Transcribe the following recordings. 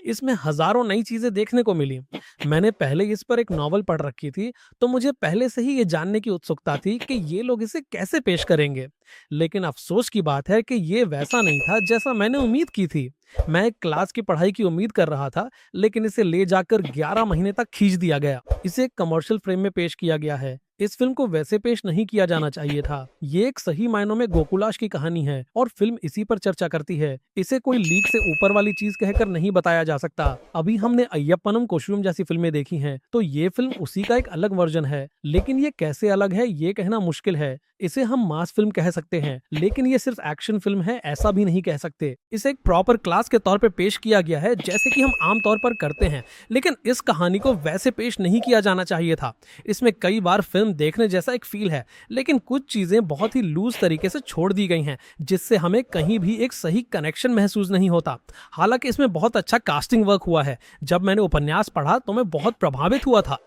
इसमें हज़ारों नई चीज़ें देखने को मिली। मैंने पहले इस पर एक नॉवल पढ़ रखी थी, तो मुझे पहले से ही ये जानने की उत्सुकता थी कि ये लोग इसे कैसे पेश करेंगे। लेकिन अफ़सोस की बात है कि ये वैसा नहीं था जैसा मैंने उम्मीद की थी। मैं एक क्लास की पढ़ाई की उम्मीद कर रहा था, लेकिन इसे ले जाकर 11 महीने तक खींच दिया गया। इसे एक कमर्शियल फ्रेम में पेश किया गया है। इस फिल्म को वैसे पेश नहीं किया जाना चाहिए था। ये एक सही मायनों में गोकुलाश की कहानी है और फिल्म इसी पर चर्चा करती है। इसे कोई लीक से ऊपर वाली चीज कहकर नहीं बताया जा सकता। अभी हमने अय्यप्पनम कोशुम जैसी फिल्में देखी हैं, तो ये फिल्म उसी का एक अलग वर्जन है। लेकिन ये कैसे अलग है ये कहना मुश्किल है। इसे हम मास फिल्म कह सकते हैं, लेकिन ये सिर्फ एक्शन फिल्म है ऐसा भी नहीं कह सकते। इसे एक प्रॉपर क्लास के तौर पे पेश किया गया है, जैसे कि हम आम तौर पर करते हैं। लेकिन इस कहानी को वैसे पेश नहीं किया जाना चाहिए था। इसमें कई बार फिल्म देखने जैसा एक फील है, लेकिन कुछ चीजें बहुत ही लूज तरीके से छोड़ दी गई हैं, जिससे हमें कहीं भी एक सही कनेक्शन महसूस नहीं होता। हालांकि इसमें बहुत अच्छा कास्टिंग वर्क हुआ है। जब मैंने उपन्यास पढ़ा तो मैं बहुत प्रभावित हुआ था।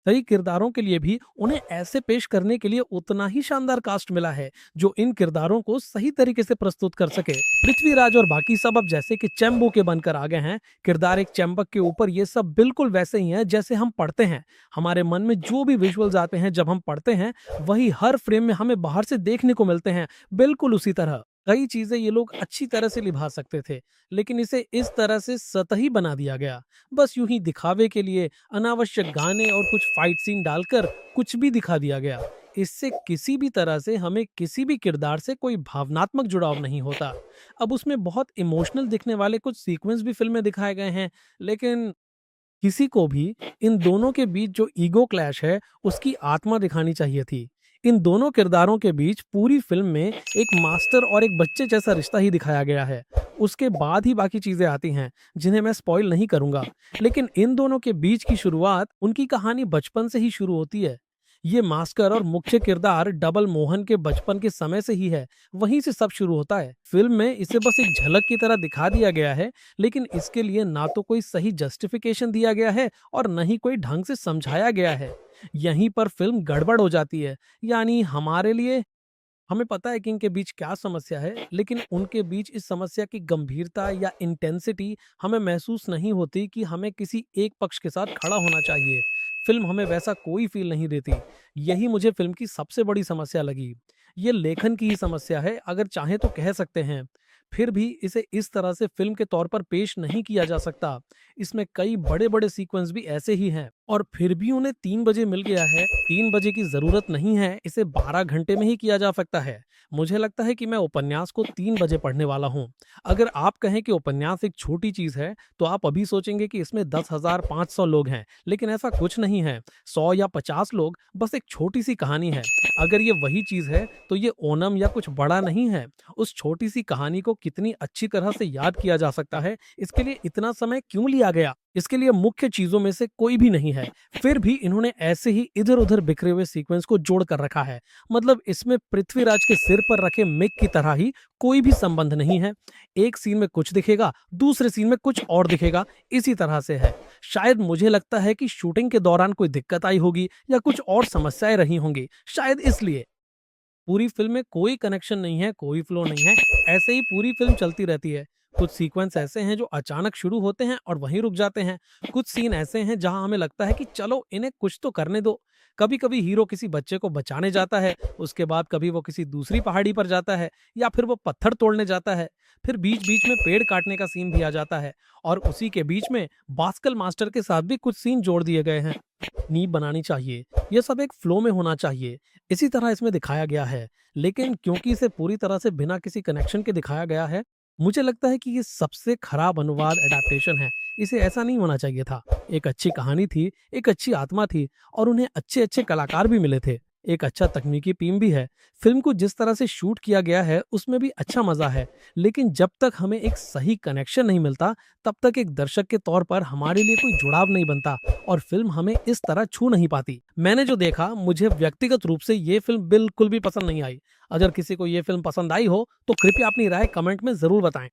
सही किरदारों के लिए भी उन्हें ऐसे पेश करने के लिए उतना ही शानदार कास्ट मिला है, जो इन किरदारों को सही तरीके से प्रस्तुत कर सके। पृथ्वीराज और बाकी सब अब जैसे कि चैम्बो के बनकर आ गए हैं। किरदार एक चैम्बक के ऊपर ये सब बिल्कुल वैसे ही हैं जैसे हम पढ़ते हैं। हमारे मन में जो भी विजुअल्स आते हैं जब हम पढ़ते हैं, वही हर फ्रेम में हमें बाहर से देखने को मिलते हैं, बिल्कुल उसी तरह। कई चीजें ये लोग अच्छी तरह से निभा सकते थे, लेकिन इसे इस तरह से सतही बना दिया गया। बस यूं ही दिखावे के लिए अनावश्यक गाने और कुछ फाइट सीन डालकर कुछ भी दिखा दिया गया। इससे किसी भी तरह से हमें किसी भी किरदार से कोई भावनात्मक जुड़ाव नहीं होता। अब उसमें बहुत इमोशनल दिखने वाले कुछ सीक्वेंस भी फिल्म में दिखाए गए हैं, लेकिन किसी को भी इन दोनों के बीच जो ईगो क्लैश है, उसकी आत्मा दिखानी चाहिए थी। इन दोनों किरदारों के बीच पूरी फिल्म में एक मास्टर और एक बच्चे जैसा रिश्ता ही दिखाया गया है। उसके बाद ही बाकी चीजें आती हैं, जिन्हें मैं स्पॉइल नहीं करूंगा। लेकिन इन दोनों के बीच की शुरुआत, उनकी कहानी बचपन से ही शुरू होती है। ये मास्कर और मुख्य किरदार डबल मोहन के बचपन के समय से ही है, वहीं से सब शुरू होता है। फिल्म में इसे बस एक झलक की तरह दिखा दिया गया है, लेकिन इसके लिए ना तो कोई सही जस्टिफिकेशन दिया गया है और न ही कोई ढंग से समझाया गया है। यहीं पर फिल्म गड़बड़ हो जाती है। यानी हमारे लिए, हमें पता है कि इनके बीच क्या समस्या है, लेकिन उनके बीच इस समस्या की गंभीरता या इंटेंसिटी हमें महसूस नहीं होती कि हमें किसी एक पक्ष के साथ खड़ा होना चाहिए। फिल्म हमें वैसा कोई फील नहीं देती। यही मुझे फिल्म की सबसे बड़ी समस्या लगी। ये लेखन की ही समस्या है, अगर चाहे तो कह सकते हैं। फिर भी इसे इस तरह से फिल्म के तौर पर पेश नहीं किया जा सकता। इसमें कई बड़े बड़े सीक्वेंस भी ऐसे ही हैं, और फिर भी उन्हें 3 बजे मिल गया है। 3 बजे की जरूरत नहीं है, इसे 12 घंटे में ही किया जा सकता है। मुझे लगता है कि मैं उपन्यास को 3 बजे पढ़ने वाला हूँ। अगर आप कहें कि उपन्यास एक छोटी चीज है, तो आप अभी सोचेंगे कि इसमें 10,500 लोग हैं, लेकिन ऐसा कुछ नहीं है। 100 या 50 लोग बस एक छोटी सी कहानी है। अगर ये वही चीज है, तो ये ओनम या कुछ बड़ा नहीं है। उस छोटी सी कहानी को कितनी अच्छी तरह से याद किया जा सकता है, इसके लिए इतना समय क्यों लिया गया? इसके लिए मुख्य चीजों में से कोई भी नहीं है। फिर भी इन्होंने ऐसे ही इधर उधर बिखरे हुए सीक्वेंस को जोड़ कर रखा है। मतलब इसमें पृथ्वीराज के सिर पर रखे मिक की तरह ही कोई भी संबंध नहीं है। एक सीन में कुछ दिखेगा, दूसरे सीन में कुछ और दिखेगा, इसी तरह से है। शायद मुझे लगता है कि शूटिंग के दौरान कोई दिक्कत आई होगी या कुछ और समस्याएं रही होंगी, शायद इसलिए। पूरी फ़िल्म में कोई कनेक्शन नहीं है, कोई फ्लो नहीं है, ऐसे ही पूरी फ़िल्म चलती रहती है। कुछ सीक्वेंस ऐसे हैं जो अचानक शुरू होते हैं और वहीं रुक जाते हैं। कुछ सीन ऐसे हैं जहां हमें लगता है कि चलो इन्हें कुछ तो करने दो। कभी-कभी हीरो किसी बच्चे को बचाने जाता है, उसके बाद कभी वो किसी दूसरी पहाड़ी पर जाता है, या फिर वो पत्थर तोड़ने जाता है। फिर बीच-बीच में पेड़ काटने का सीन भी आ जाता है, और उसी के बीच में बास्कल मास्टर के साथ भी कुछ सीन जोड़ दिए गए हैं। नींव बनानी चाहिए, ये सब एक फ्लो में होना चाहिए। इसी तरह इसमें दिखाया गया है, लेकिन क्योंकि इसे पूरी तरह से बिना किसी कनेक्शन के दिखाया गया है, मुझे लगता है कि ये सबसे खराब अनुवाद एडाप्टेशन है। इसे ऐसा नहीं होना चाहिए था। एक अच्छी कहानी थी, एक अच्छी आत्मा थी, और उन्हें अच्छे-अच्छे कलाकार भी मिले थे। एक अच्छा तकनीकी टीम भी है। फिल्म को जिस तरह से शूट किया गया है, उसमें भी अच्छा मजा है। लेकिन जब तक हमें एक सही कनेक्शन नहीं मिलता, तब तक एक दर्शक के तौर पर हमारे लिए कोई जुड़ाव नहीं बनता, और फिल्म हमें इस तरह छू नहीं पाती। मैंने जो देखा, मुझे व्यक्तिगत रूप से ये फिल्म बिल्कुल भी पसंद नहीं आई। अगर किसी को ये फिल्म पसंद आई हो, तो कृपया अपनी राय कमेंट में जरूर बताएं।